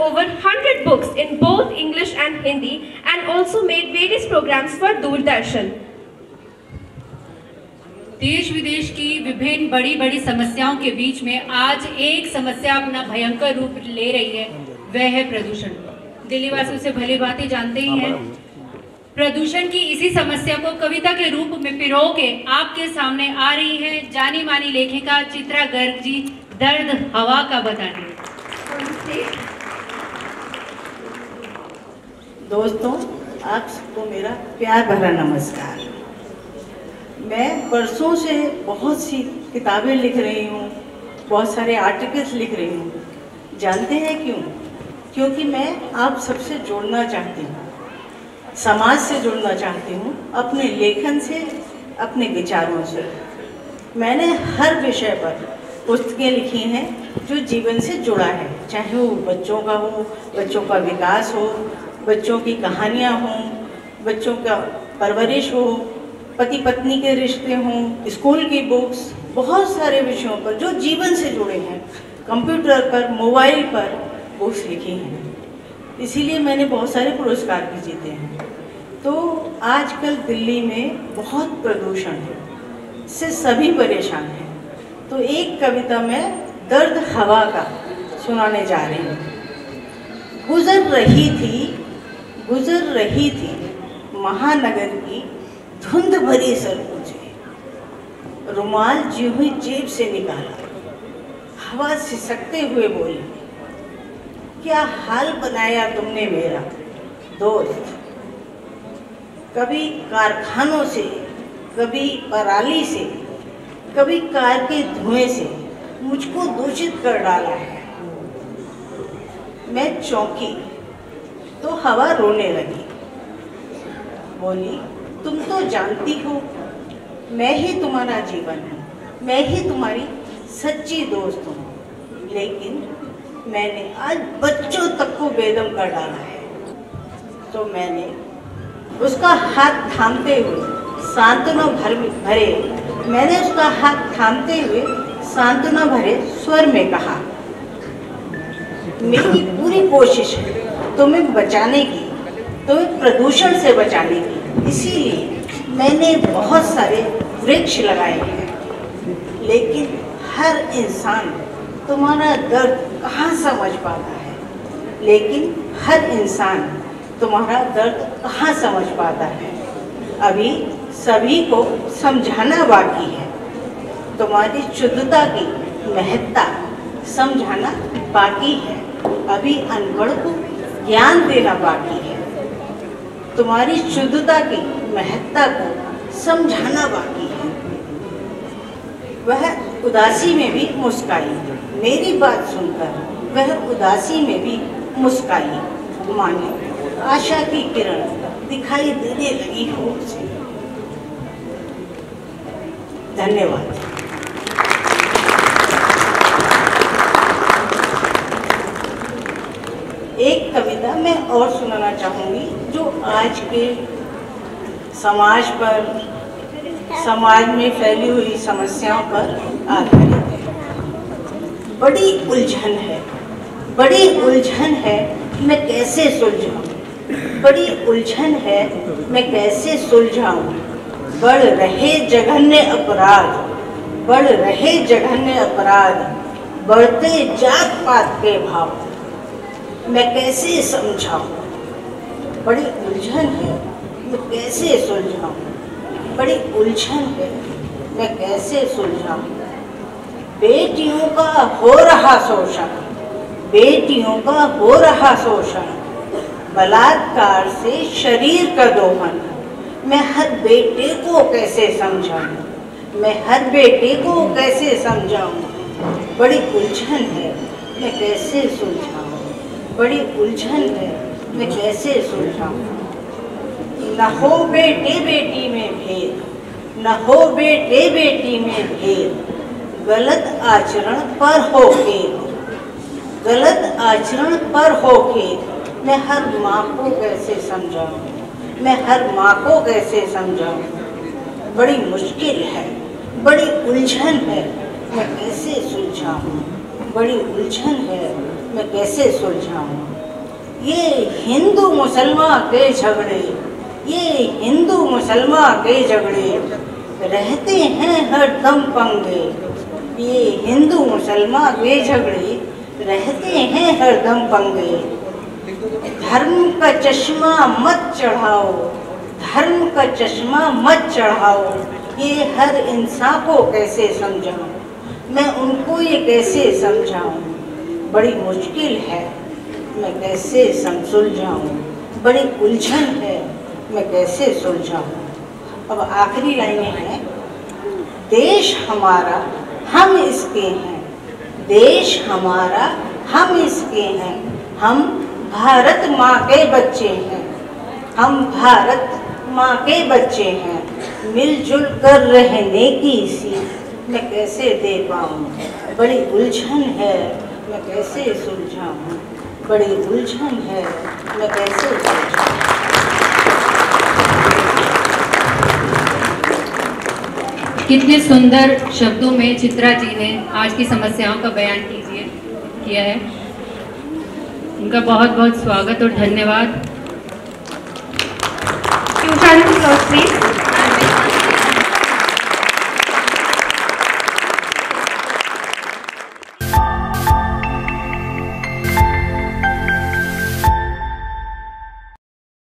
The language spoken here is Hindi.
over 100 books in both English and Hindi and also made various programs for Doordarshan. देश विदेश की विभिन्न बड़ी बड़ी समस्याओं के बीच में आज एक समस्या अपना भयंकर रूप ले रही है, वह है प्रदूषण। दिल्ली वासी उसे भली भांति जानते ही हैं। प्रदूषण की इसी समस्या को कविता के रूप में पिरो के आपके सामने आ रही है जानी मानी लेखिका चित्रा गर्ग जी दर्द हवा का बताने। दोस्तों, आप सबको मेरा प्यार भरा नमस्कार। मैं बरसों से बहुत सी किताबें लिख रही हूँ, बहुत सारे आर्टिकल्स लिख रही हूँ। जानते हैं क्यों? क्योंकि मैं आप सबसे जुड़ना चाहती हूँ, समाज से जुड़ना चाहती हूँ, अपने लेखन से, अपने विचारों से। मैंने हर विषय पर पुस्तकें लिखी हैं जो जीवन से जुड़ा है, चाहे वो बच्चों का हो, बच्चों का विकास हो, बच्चों की कहानियाँ हों, बच्चों का परवरिश हो, पति पत्नी के रिश्ते हों, स्कूल की बुक्स, बहुत सारे विषयों पर जो जीवन से जुड़े हैं। कंप्यूटर पर, मोबाइल पर बुक्स लिखी हैं, इसीलिए मैंने बहुत सारे पुरस्कार भी जीते हैं। तो आजकल दिल्ली में बहुत प्रदूषण है, इससे सभी परेशान हैं। तो एक कविता में दर्द हवा का सुनाने जा रही हूँ। गुजर रही थी महानगर की धुंध भरी सड़कों से, रुमाल जी हुई जेब से निकाला, हवा सिसकते हुए बोली, क्या हाल बनाया तुमने मेरा दोस्त। कभी कारखानों से, कभी पराली से, कभी कार के धुएं से मुझको दूषित कर डाला है। मैं चौंकी तो हवा रोने लगी, बोली, तुम तो जानती हो मैं ही तुम्हारा जीवन हूँ, मैं ही तुम्हारी सच्ची दोस्त हूँ, लेकिन मैंने आज बच्चों तक को बेदम कर डाला है। तो मैंने उसका हाथ थामते हुए सांत्वना भरे स्वर में कहा, मेरी पूरी कोशिश है तुम्हें बचाने की, तुम्हें प्रदूषण से बचाने की। इसीलिए मैंने बहुत सारे वृक्ष लगाए हैं, लेकिन हर इंसान तुम्हारा दर्द कहाँ समझ पाता है, लेकिन हर इंसान तुम्हारा दर्द कहाँ समझ पाता है। अभी सभी को समझाना बाकी है, तुम्हारी शुद्धता की महत्ता समझाना बाकी है। अभी अनपढ़ को ज्ञान देना बाकी है, तुम्हारी शुद्धता की महत्ता को समझाना बाकी है। वह उदासी में भी मुस्काई, मेरी बात सुनकर वह उदासी में भी मुस्काई, मानो आशा की किरण दिखाई देने लगी हो उसे। धन्यवाद। एक कविता मैं और सुनाना चाहूँगी जो आज के समाज पर, समाज में फैली हुई समस्याओं पर आधारित है। बड़ी उलझन है मैं कैसे सुलझाऊँ, बड़ी उलझन है मैं कैसे सुलझाऊँ। बढ़ रहे जघन्य अपराध, बढ़ते जात पात के भाव, मैं कैसे समझाऊँ। बड़ी उलझन है मैं कैसे सुलझाऊँ, बड़ी उलझन है मैं कैसे सुलझाऊँ। बेटियों का हो रहा शोषण, बलात्कार से शरीर का दोहन, मैं हर बेटे को कैसे समझाऊँ, बड़ी उलझन है मैं कैसे सुलझाऊँ, बड़ी उलझन है मैं कैसे सुलझाऊँ। न हो बेटे बेटी में भेद, गलत आचरण पर हो खेद, मैं हर माँ को कैसे समझाऊँ, बड़ी मुश्किल है, बड़ी उलझन है मैं कैसे सुलझाऊँ, बड़ी उलझन है मैं कैसे सुलझाऊँ। ये हिंदू मुसलमान के झगड़े, ये हिंदू मुसलमान के झगड़े रहते हैं हरदम पंगे। ये हिंदू मुसलमान के झगड़े रहते हैं हरदम पंगे। धर्म का चश्मा मत चढ़ाओ, धर्म का चश्मा मत चढ़ाओ। ये हर इंसान को कैसे समझाऊं, मैं उनको ये कैसे समझाऊं। बड़ी मुश्किल है, मैं कैसे सुलझाऊं। बड़ी उलझन है, मैं कैसे सुलझाऊं। अब आखिरी लाइनें हैं। देश हमारा हम इसके हैं, देश हमारा हम इसके हैं। हम भारत माँ के बच्चे हैं, हम भारत माँ के बच्चे हैं। मिलजुल कर रहने की सीख मैं कैसे दे पाऊँ। बड़ी उलझन है, मैं कैसे सुलझाऊँ। बड़ी उलझन है, मैं कैसे सुलझाऊँ। कितने सुंदर शब्दों में चित्रा जी ने आज की समस्याओं का बयान किया है। उनका बहुत बहुत स्वागत और धन्यवाद। Few rounds of applause, please.